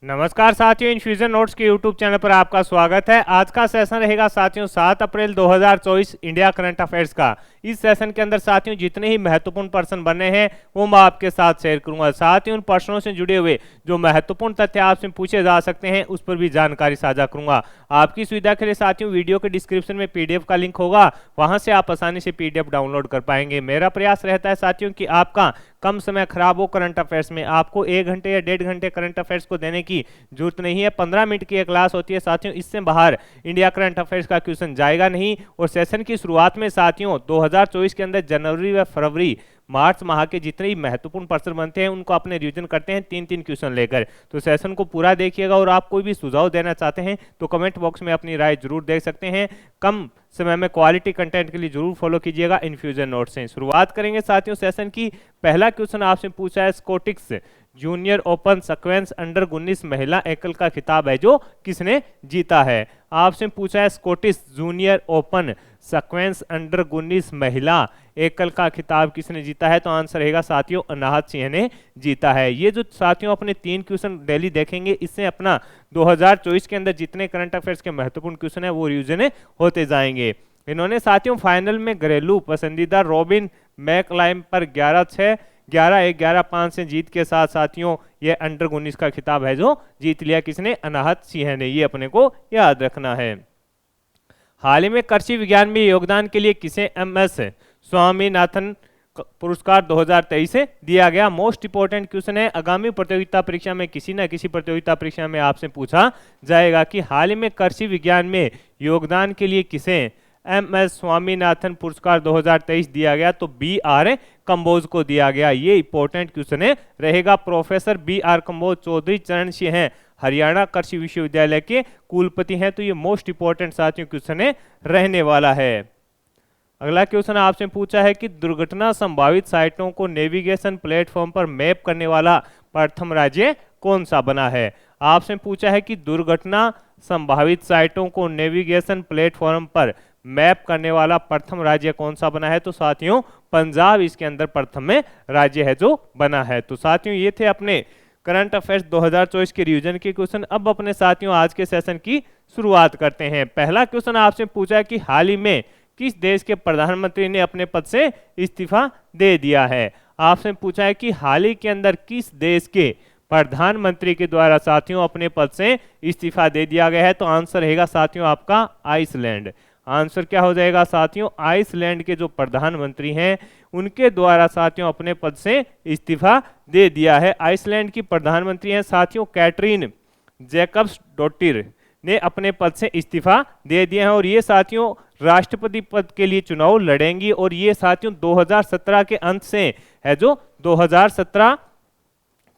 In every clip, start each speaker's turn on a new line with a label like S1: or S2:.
S1: नमस्कार साथियों, infusion notes के यूट्यूब चैनल पर आपका स्वागत है। आज का सेशन रहेगा साथियों 7 अप्रैल 2024 इंडिया करंट अफेयर्स का। इस सेशन के अंदर साथियों जितने ही महत्वपूर्ण प्रश्न बने हैं वो मैं आपके साथ शेयर करूंगा। साथ ही उन प्रश्नों से जुड़े हुए जो महत्वपूर्ण तथ्य आपसे पूछे जा सकते हैं उस पर भी जानकारी साझा करूंगा। आपकी सुविधा के लिए साथियों वीडियो के डिस्क्रिप्शन में पीडीएफ का लिंक होगा, वहां से आप आसानी से पीडीएफ डाउनलोड कर पाएंगे। मेरा प्रयास रहता है साथियों कि आपका कम समय खराब हो करंट अफेयर्स में। आपको 1 घंटे या 1.5 घंटे करंट अफेयर्स को देने की जरूरत नहीं है। 15 मिनट की एक क्लास होती है साथियों, इससे बाहर इंडिया करंट अफेयर्स का क्वेश्चन जाएगा नहीं। और सेशन की शुरुआत में साथियों 2024 के अंदर जनवरी व फरवरी मार्च माह के जितने ही महत्वपूर्ण प्रश्न बनते हैं उनको अपने रिवीजन करते हैं 3-3 क्वेश्चन लेकर। तो सेशन को पूरा देखिएगा और आप कोई भी सुझाव देना चाहते हैं तो कमेंट बॉक्स में अपनी राय जरूर दे सकते हैं। कम समय में क्वालिटी कंटेंट के लिए जरूर फॉलो कीजिएगा इन्फ्यूजन नोट से। शुरुआत करेंगे साथियों सेशन की। पहला क्वेश्चन आपसे पूछा है Scottish junior open sequence under 19 महिला एकल का खिताब है जो किसने जीता है। आपसे पूछा है Scottish junior open sequence under 19 महिला एकल का खिताब किसने जीता है। तो आंसर रहेगा साथियों अनाहत सिंह ने जीता है। ये जो साथियों अपने 3 क्वेश्चन डेली देखेंगे इससे अपना 2024 के अंदर जितने करंट अफेयर्स के महत्वपूर्ण क्वेश्चन है वो रिवीजन होते जाएंगे। इन्होंने साथियों फाइनल में घरेलू पसंदीदा रॉबिन मैकलाइम पर 11-6 11-1 11-5 से जीत के साथ साथियों ये अंडर 19 का खिताब है जो जीत लिया किसने, अनाहत सिंह ने। ये अपने को याद रखना है। हाल ही में कृषि विज्ञान में योगदान के लिए किसे MS स्वामीनाथन पुरस्कार 2023 से दिया गया। मोस्ट इंपोर्टेंट क्वेश्चन है, आगामी प्रतियोगिता परीक्षा में किसी न किसी प्रतियोगिता परीक्षा में आपसे पूछा जाएगा कि हाल ही में कृषि विज्ञान में योगदान के लिए किसे MS स्वामीनाथन पुरस्कार 2023 दिया गया। तो BR कंबोज को दिया गया। ये इंपॉर्टेंट क्वेश्चन है रहेगा। प्रोफेसर BR कंबोज चौधरी चरण सिंह हैं, हरियाणा कृषि विश्वविद्यालय के कुलपति हैं। तो ये मोस्ट इंपॉर्टेंट साथियों क्वेश्चन है रहने वाला है। अगला क्वेश्चन आपसे पूछा है कि दुर्घटना संभावित साइटों को नेविगेशन प्लेटफॉर्म पर मैप करने वाला प्रथम राज्य कौन सा बना है। आपसे पूछा है कि दुर्घटना संभावित साइटों को नेविगेशन प्लेटफॉर्म पर मैप करने वाला प्रथम राज्य कौन सा बना है। तो साथियों पंजाब इसके अंदर प्रथम में राज्य है जो बना है। तो साथियों ये थे अपने करंट अफेयर्स 2024 के रिवीजन के क्वेश्चन। अब अपने साथियों आज के सेशन की शुरुआत करते हैं। पहला क्वेश्चन आपसे पूछा है कि हाल ही में किस देश के प्रधानमंत्री ने अपने पद से इस्तीफा दे दिया है। आपसे पूछा है कि हाल ही के अंदर किस देश के प्रधानमंत्री के द्वारा साथियों अपने पद से इस्तीफा दे दिया गया है। तो आंसर रहेगा साथियों आपका आइसलैंड। आंसर क्या हो जाएगा साथियों, आइसलैंड के जो प्रधानमंत्री हैं उनके द्वारा साथियों अपने पद से इस्तीफा दे दिया है। आइसलैंड की प्रधानमंत्री हैं साथियों कैटरीन जैकब्सडोटिर ने अपने पद से इस्तीफा दे दिए हैं और ये साथियों राष्ट्रपति पद के लिए चुनाव लड़ेंगी। और ये साथियों 2017 के अंत से है जो 2017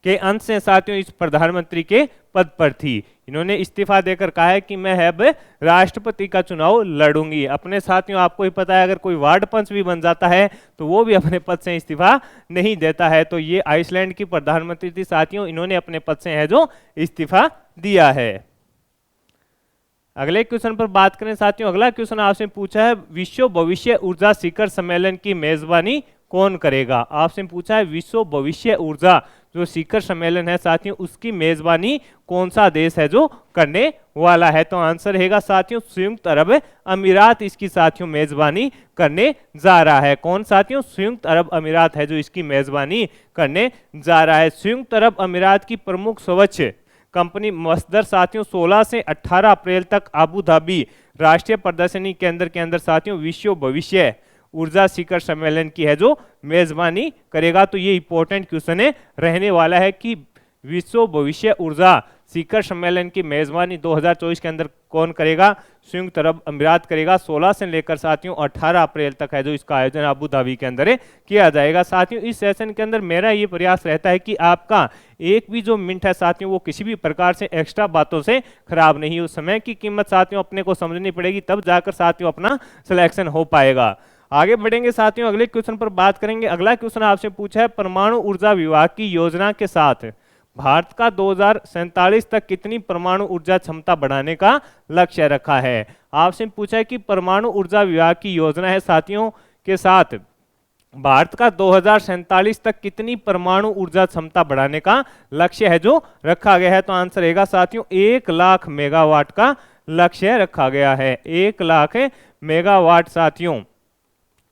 S1: के अंत से साथियों इस प्रधानमंत्री के पद पर थी। इन्होंने इस्तीफा देकर कहा है कि मैं अब राष्ट्रपति का चुनाव लड़ूंगी। अपने साथियों आपको ही पता है अगर कोई वार्ड पंच भी बन जाता है तो वो भी अपने पद से इस्तीफा नहीं देता है। तो ये आइसलैंड की प्रधानमंत्री थी साथियों, इन्होंने अपने पद से है जो इस्तीफा दिया है। अगले क्वेश्चन पर बात करें साथियों। अगला क्वेश्चन आपसे पूछा है विश्व भविष्य ऊर्जा शिखर सम्मेलन की मेजबानी कौन करेगा। आपसे पूछा है विश्व भविष्य ऊर्जा जो शिखर सम्मेलन है साथियों उसकी मेजबानी कौन सा देश है जो करने वाला है। तो आंसर रहेगा साथियों संयुक्त अरब अमीरात इसकी साथियों मेजबानी करने जा रहा है। कौन साथियों, संयुक्त अरब अमीरात है जो इसकी मेजबानी करने जा रहा है। संयुक्त अरब अमीरात की प्रमुख स्वच्छ कंपनी मस्दर साथियों 16 से 18 अप्रैल तक आबू धाबी राष्ट्रीय प्रदर्शनी केंद्र के अंदर साथियों विश्व भविष्य ऊर्जा शिखर सम्मेलन की है जो मेजबानी करेगा। तो ये इंपॉर्टेंट क्वेश्चन है रहने वाला है कि विश्व भविष्य ऊर्जा शिखर सम्मेलन की मेजबानी 2024 के अंदर कौन करेगा। संयुक्त अरब अमीरात करेगा। 16 से लेकर साथियों 18 अप्रैल तक है जो इसका आयोजन अबू धाबी के अंदर किया जाएगा। साथियों इस सेशन के अंदर मेरा ये प्रयास रहता है कि आपका एक भी जो मिनट है साथियों वो किसी भी प्रकार से एक्स्ट्रा बातों से खराब नहीं हो। समय की कीमत साथियों अपने को समझनी पड़ेगी तब जाकर साथियों अपना सिलेक्शन हो पाएगा। आगे बढ़ेंगे साथियों अगले क्वेश्चन पर बात करेंगे। अगला क्वेश्चन आपसे पूछा है परमाणु ऊर्जा विभाग की योजना के साथ भारत का 2047 तक कितनी परमाणु ऊर्जा क्षमता बढ़ाने का लक्ष्य रखा है। आपसे पूछा है कि परमाणु ऊर्जा विभाग की योजना है साथियों के साथ भारत का 2047 तक कितनी परमाणु ऊर्जा क्षमता बढ़ाने का लक्ष्य है जो रखा गया है? तो आंसर रहेगा साथियों 1 लाख मेगावाट का लक्ष्य रखा गया है। 1 लाख मेगावाट साथियों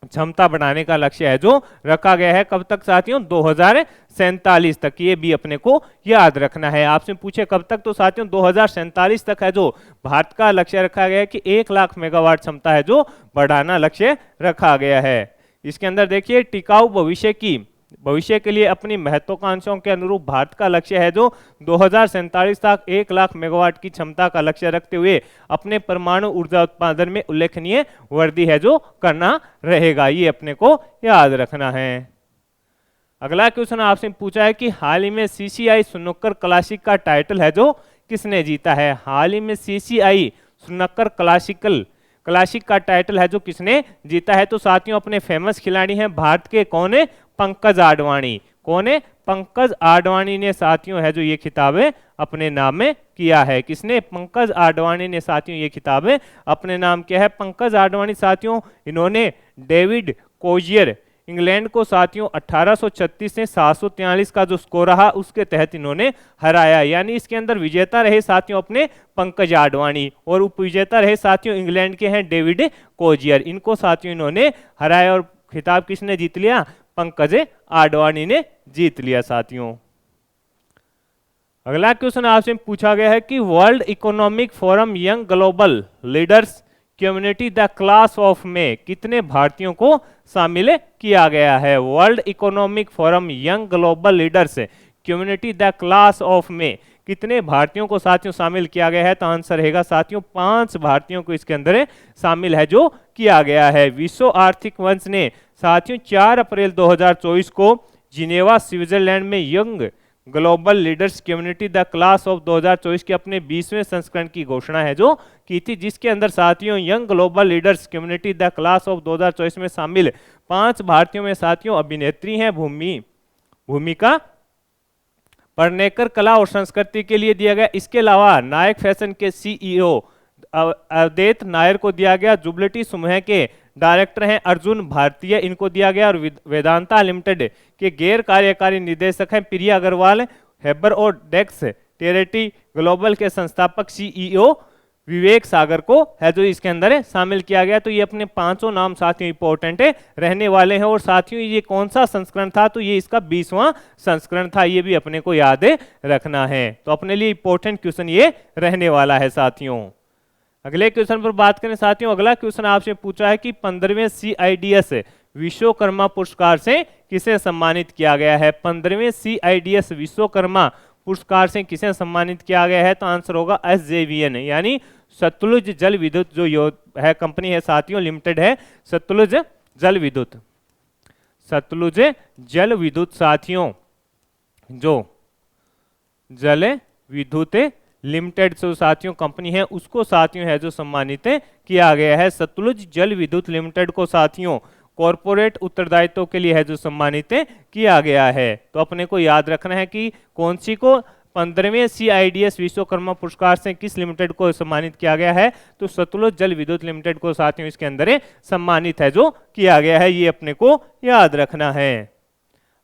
S1: क्षमता बढ़ाने का लक्ष्य है जो रखा गया है। कब तक साथियों? 2047 तक। ये भी अपने को याद रखना है। आपसे पूछे कब तक, तो साथियों 2047 तक है जो भारत का लक्ष्य रखा गया है कि 1 लाख मेगावाट क्षमता है जो बढ़ाना लक्ष्य रखा गया है। इसके अंदर देखिए टिकाऊ भविष्य के लिए अपनी महत्वाकांक्षाओं के अनुरूप भारत का लक्ष्य है जो 2047 तक 1 लाख मेगावाट की क्षमता का लक्ष्य रखते हुए अपने परमाणु ऊर्जा उत्पादन में उल्लेखनीय वृद्धि है जो करना रहेगा। ये अपने को याद रखना है। अगला क्वेश्चन आपसे पूछा है कि हाल ही में सीसीआई स्नूकर क्लासिक का टाइटल है जो किसने जीता है? हाल ही में सीसीआई स्नूकर क्लासिक का टाइटल है जो किसने जीता है? तो साथियों अपने फेमस खिलाड़ी हैं भारत के, कौन है? पंकज आडवाणी। कौन है? पंकज आडवाणी ने साथियों है जो ये खिताब अपने नाम में किया है। किसने? पंकज आडवाणी ने साथियों ये खिताब अपने नाम किया है। पंकज आडवाणी साथियों इन्होंने डेविड कोजियर इंग्लैंड को साथियों 1836 से 743 का जो स्कोर रहा उसके तहत इन्होंने हराया। यानी इसके अंदर विजेता रहे साथियों अपने पंकज आडवाणी और उपविजेता रहे साथियों इंग्लैंड के हैं डेविड कोजियर। इनको साथियों इन्होंने हराया और खिताब किसने जीत लिया? पंकज आडवाणी ने जीत लिया साथियों। अगला क्वेश्चन आपसे पूछा गया है कि world economic forum young global leaders community the class of में कितने भारतीयों को शामिल किया गया है? World economic forum young global leaders community the class of में कितने भारतीयों को साथियों शामिल किया गया है? तो आंसर रहेगा साथियों 5 भारतीयों को इसके अंदर शामिल है जो किया गया है। विश्व आर्थिक मंच ने साथियों 4 अप्रैल 2024 को जिनेवा स्विट्जरलैंड में young global leaders community the class of 2024 के अपने 20वें संस्करण की घोषणा है जो की थी, जिसके अंदर साथियों young global leaders community the class of 2024 में शामिल 5 भारतीयों में साथियों अभिनेत्री हैं भूमिका पडनेकर, कला और संस्कृति के लिए दिया गया। इसके अलावा नायक फैशन के सीईओ अवधेत नायर को दिया गया। जुबलिटी समूह के डायरेक्टर हैं अर्जुन भारतीय, इनको दिया गया। और वेदांता लिमिटेड के गैर कार्यकारी निदेशक हैं प्रिया अग्रवाल। हेबर और डेक्स टेरिटी ग्लोबल के संस्थापक सीईओ विवेक सागर को है जो इसके अंदर शामिल किया गया। तो ये अपने 5 नाम साथियों इंपॉर्टेंट रहने वाले हैं। और साथियों ये कौन सा संस्करण था? तो ये इसका 20वां संस्करण था। ये भी अपने को याद रखना है। तो अपने लिए इंपॉर्टेंट क्वेश्चन ये रहने वाला है साथियों। अगले क्वेश्चन पर बात करें साथियों। अगला क्वेश्चन आपसे पूछा है कि 15वें CIDS विश्वकर्मा पुरस्कार से किसे सम्मानित किया गया है? 15वें CIDS विश्वकर्मा पुरस्कार से किसे सम्मानित किया गया है? तो आंसर होगा SJVN यानी सतलुज जल विद्युत जो है कंपनी है साथियों, लिमिटेड है सतलुज जल विद्युत साथियों, जो जल विद्युत लिमिटेड जो साथियों कंपनी है उसको साथियों है जो सम्मानित किया गया है। सतलुज जल विद्युत लिमिटेड को साथियों कॉरपोरेट उत्तरदायित्व के लिए है जो सम्मानित किया गया है। तो अपने को याद रखना है कि कौन सी को 15वें CIDS विश्वकर्मा पुरस्कार से किस लिमिटेड को सम्मानित किया गया है? तो सतलुज जल विद्युत लिमिटेड को साथियों इसके अंदर सम्मानित है जो किया गया है। ये अपने को याद रखना है।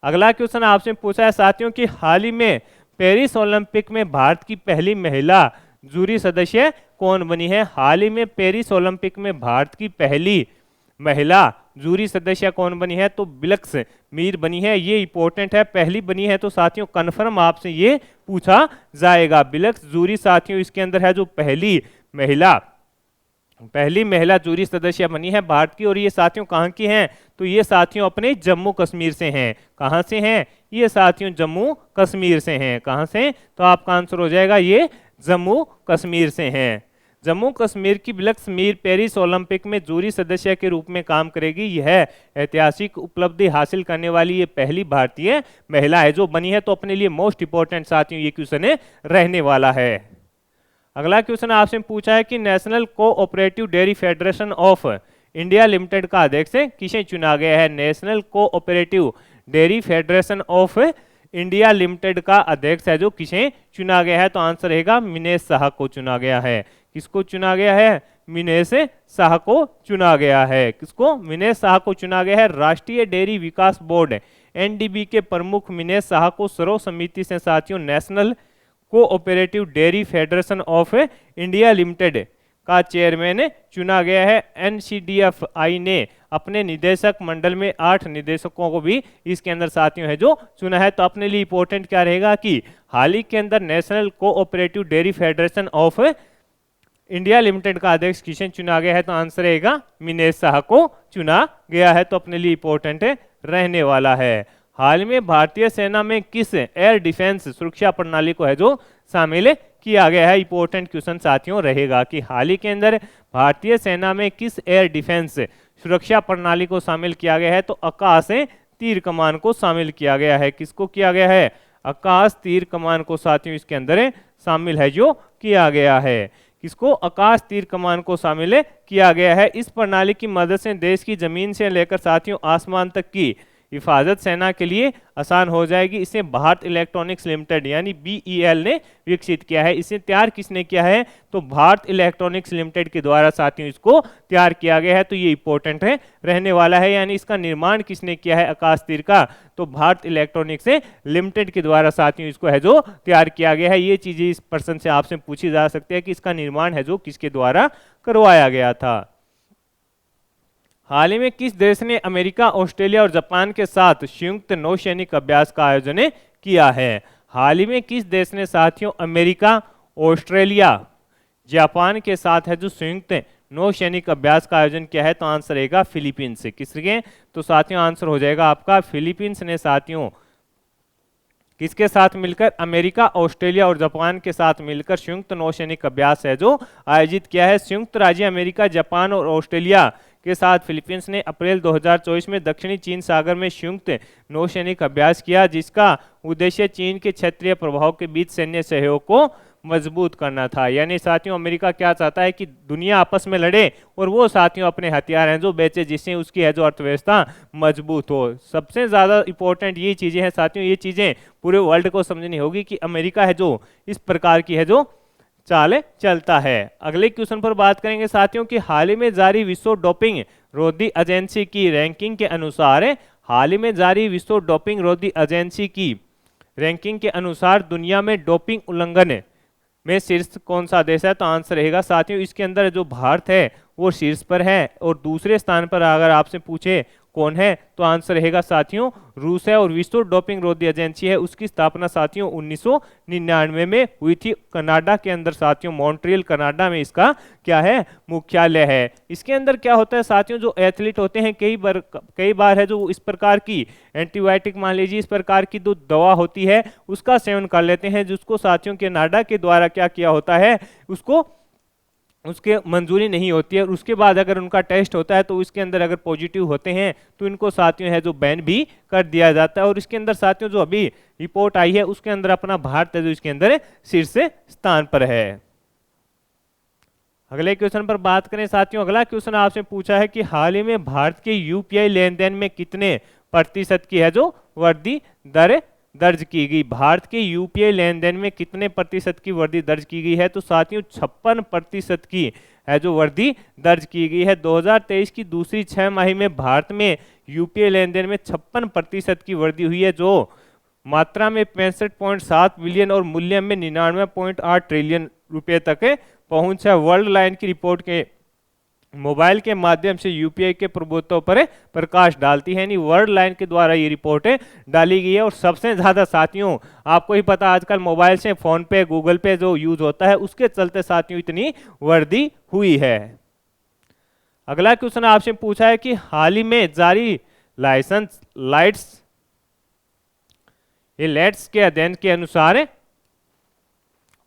S1: अगला क्वेश्चन आपसे पूछा है साथियों कि हाल ही में पेरिस ओलंपिक में भारत की पहली महिला जूरी सदस्य कौन बनी है? हाल ही में पेरिस ओलंपिक में भारत की पहली महिला जूरी सदस्य कौन बनी है? तो बिलक्स मीर बनी है। ये इंपॉर्टेंट है, पहली बनी है तो साथियों कंफर्म आपसे ये पूछा जाएगा। बिलक्स जूरी साथियों इसके अंदर है जो पहली महिला जूरी सदस्य बनी है भारत की। और ये साथियों कहाँ की हैं? तो ये साथियों अपने जम्मू कश्मीर से हैं। कहाँ से हैं? ये साथियों जम्मू कश्मीर से हैं। कहाँ से? तो आपका आंसर हो जाएगा ये जम्मू कश्मीर से हैं। जम्मू कश्मीर की बिलक्स मीर पेरिस ओलंपिक में जूरी सदस्य के रूप में काम करेगी। यह ऐतिहासिक उपलब्धि हासिल करने वाली ये पहली भारतीय महिला है जो बनी है। तो अपने लिए मोस्ट इंपॉर्टेंट साथियों ये क्वेश्चन रहने वाला है। अगला क्वेश्चन आपसे पूछा है कि national cooperative dairy federation of India limited का अध्यक्ष किसे चुना गया है? National cooperative dairy federation of India limited का अध्यक्ष है जो किसे चुना गया है? तो आंसर रहेगा मिनेश शाह को चुना गया है। किसको चुना गया है? मिनेश शाह को चुना गया है। किसको? मिनेश शाह को चुना गया है। राष्ट्रीय डेयरी विकास बोर्ड एनडीबी के प्रमुख मिनेश शाह को सर्वसम्मति से साथियों national cooperative dairy federation of India limited का चेयरमैन चुना गया है। एनसीडीएफआई ने अपने निदेशक मंडल में 8 निदेशकों को भी इसके अंदर साथियों है जो चुना है। तो अपने लिए इंपॉर्टेंट क्या रहेगा कि हाल ही के अंदर national cooperative dairy federation of India limited का अध्यक्ष किसे चुना गया है? तो आंसर रहेगा मिनेश शाह को चुना गया है। तो अपने लिए इंपॉर्टेंट रहने वाला है। हाल में भारतीय सेना में किस एयर डिफेंस सुरक्षा प्रणाली को है जो शामिल किया गया है? इंपॉर्टेंट क्वेश्चन साथियों रहेगा कि हाल ही के अंदर भारतीय सेना में किस एयर डिफेंस सुरक्षा प्रणाली को शामिल किया गया है? तो आकाश तीर कमान को शामिल किया गया है। किसको किया गया है? आकाश तीर कमान को साथियों इसके अंदर शामिल है जो किया गया है। किसको? आकाश तीर कमान को शामिल किया गया है। इस प्रणाली की मदद से देश की जमीन से लेकर साथियों आसमान तक की हिफाजत सेना के लिए आसान हो जाएगी। इसे भारत इलेक्ट्रॉनिक्स लिमिटेड यानी बीईएल ने विकसित किया है। इसे तैयार किसने किया है? तो भारत इलेक्ट्रॉनिक्स लिमिटेड के द्वारा साथियों इसको तैयार किया गया है। तो ये इंपॉर्टेंट है रहने वाला है। यानी इसका निर्माण किसने किया है आकाश तीर का? तो भारत इलेक्ट्रॉनिक्स लिमिटेड के द्वारा साथियों इसको है जो तैयार किया गया है। ये चीजें इस प्रश्न से आपसे पूछी जा सकती है कि इसका निर्माण है जो किसके द्वारा करवाया गया था। हाल ही में किस देश ने अमेरिका, ऑस्ट्रेलिया और जापान के साथ संयुक्त नौसैनिक अभ्यास का आयोजन किया है? हाल ही में किस देश ने साथियों अमेरिका, ऑस्ट्रेलिया, जापान के साथ है जो संयुक्त नौसैनिक अभ्यास का आयोजन किया है? तो आंसर रहेगा फिलीपींस। किसके? तो साथियों आंसर हो जाएगा आपका फिलीपींस ने साथियों किसके साथ मिलकर? अमेरिका, ऑस्ट्रेलिया और जापान के साथ मिलकर संयुक्त नौसैनिक अभ्यास है जो आयोजित किया है। संयुक्त राज्य अमेरिका, जापान और ऑस्ट्रेलिया के साथ फिलीपींस ने अप्रैल 2024 में दक्षिणी चीन सागर में संयुक्त नौसैनिक अभ्यास किया, जिसका उद्देश्य चीन के क्षेत्रीय प्रभाव के बीच सैन्य सहयोग को मजबूत करना था। यानी साथियों अमेरिका क्या चाहता है कि दुनिया आपस में लड़े और वो साथियों अपने हथियार हैं जो बेचे, जिससे उसकी है जो अर्थव्यवस्था मजबूत हो। सबसे ज़्यादा इंपॉर्टेंट ये चीज़ें हैं साथियों, ये चीज़ें पूरे वर्ल्ड को समझनी होगी कि अमेरिका है जो इस प्रकार की है जो चाल चलता है। अगले क्वेश्चन पर बात करेंगे साथियों कि हाल ही में जारी विश्व डोपिंग रोधी एजेंसी की रैंकिंग के अनुसार हाल ही में जारी विश्व डोपिंग रोधी एजेंसी की रैंकिंग के अनुसार दुनिया में डोपिंग उल्लंघन में शीर्ष कौन सा देश है? तो आंसर रहेगा साथियों इसके अंदर जो भारत है वो शीर्ष पर है। और दूसरे स्थान पर अगर आपसे पूछे कौन है तो आंसर रहेगा साथियों रूस है। और विश्व डोपिंग रोधी एजेंसी है उसकी स्थापना साथियों 1999 में हुई थी कनाडा के अंदर साथियों, मॉन्ट्रियल कनाडा में इसका क्या है मुख्यालय है। इसके अंदर क्या होता है साथियों, जो एथलीट होते हैं कई बार है जो इस प्रकार की एंटीबायोटिक मान लीजिए इस प्रकार की जो दवा होती है उसका सेवन कर लेते हैं, जिसको साथियों कनाडा के द्वारा क्या किया होता है उसको उसके मंजूरी नहीं होती है। और उसके बाद अगर उनका टेस्ट होता है तो इसके अंदर अगर पॉजिटिव होते हैं तो इनको साथियों है जो बैन भी कर दिया जाता है। और इसके अंदर साथियों जो अभी रिपोर्ट आई है उसके अंदर अपना भारत है जो इसके अंदर शीर्ष स्थान पर है। अगले क्वेश्चन पर बात करें साथियों, अगला क्वेश्चन आपसे पूछा है कि हाल ही में भारत के यूपीआई लेन देन में कितने प्रतिशत की है जो वृद्धि दर दर्ज की गई? भारत के यूपीआई लेन देन में कितने प्रतिशत की वृद्धि दर्ज की गई है? तो साथियों 56% की है जो वृद्धि दर्ज की गई है। 2023 की दूसरी 6 माही में भारत में यूपीआई लेन देन में 56% की वृद्धि हुई है, जो मात्रा में 65.7 बिलियन और मूल्य में 99.8 ट्रिलियन रुपए तक पहुंच है। वर्ल्ड लाइन की रिपोर्ट के मोबाइल के माध्यम से यूपीआई के प्रभुत्व पर प्रकाश डालती है, यानी वर्ल्ड लाइन के द्वारा ये रिपोर्टें डाली गई है। और सबसे ज्यादा साथियों आपको ही पता आजकल मोबाइल से फोन पे गूगल पे जो यूज होता है उसके चलते साथियों इतनी वृद्धि हुई है। अगला क्वेश्चन आपसे पूछा है कि हाल ही में जारी लाइसेंस लाइट्स के अध्ययन के अनुसार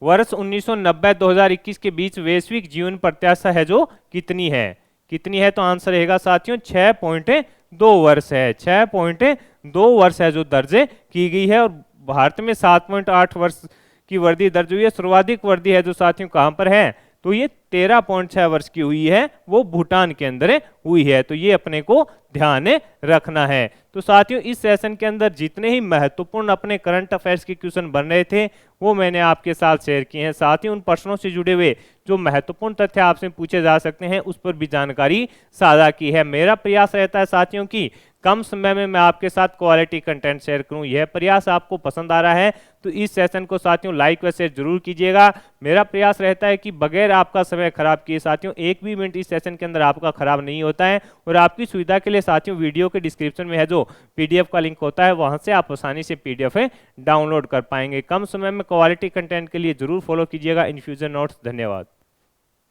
S1: वर्ष 1990-2021 के बीच वैश्विक जीवन प्रत्याशा है जो कितनी है? तो आंसर रहेगा साथियों 6.2 वर्ष है। 6.2 वर्ष है जो दर्ज की गई है। और भारत में 7.8 वर्ष की वृद्धि दर्ज हुई है। सर्वाधिक वृद्धि है जो साथियों कहां पर है? तो ये 13.6 वर्ष की हुई है, वो भूटान के अंदर हुई है। तो ये अपने को ध्यान रखना है। तो साथियों इस सेशन के अंदर जितने ही महत्वपूर्ण अपने करंट अफेयर्स के क्वेश्चन बन रहे थे वो मैंने आपके साथ शेयर किए हैं। साथ ही उन प्रश्नों से जुड़े हुए जो महत्वपूर्ण तथ्य आपसे पूछे जा सकते हैं उस पर भी जानकारी साझा की है। मेरा प्रयास रहता है साथियों की कम समय में मैं आपके साथ क्वालिटी कंटेंट शेयर करूं। यह प्रयास आपको पसंद आ रहा है तो इस सेशन को साथियों लाइक व शेयर जरूर कीजिएगा। मेरा प्रयास रहता है कि बगैर आपका समय खराब किए साथियों एक भी मिनट इस सेशन के अंदर आपका खराब नहीं होता है। और आपकी सुविधा के लिए साथियों वीडियो के डिस्क्रिप्शन में है जो पीडीएफ का लिंक होता है वहां से आप आसानी से पीडीएफ डाउनलोड कर पाएंगे। कम समय में क्वालिटी कंटेंट के लिए जरूर फॉलो कीजिएगा इन्फ्यूजन नोट्स। धन्यवाद।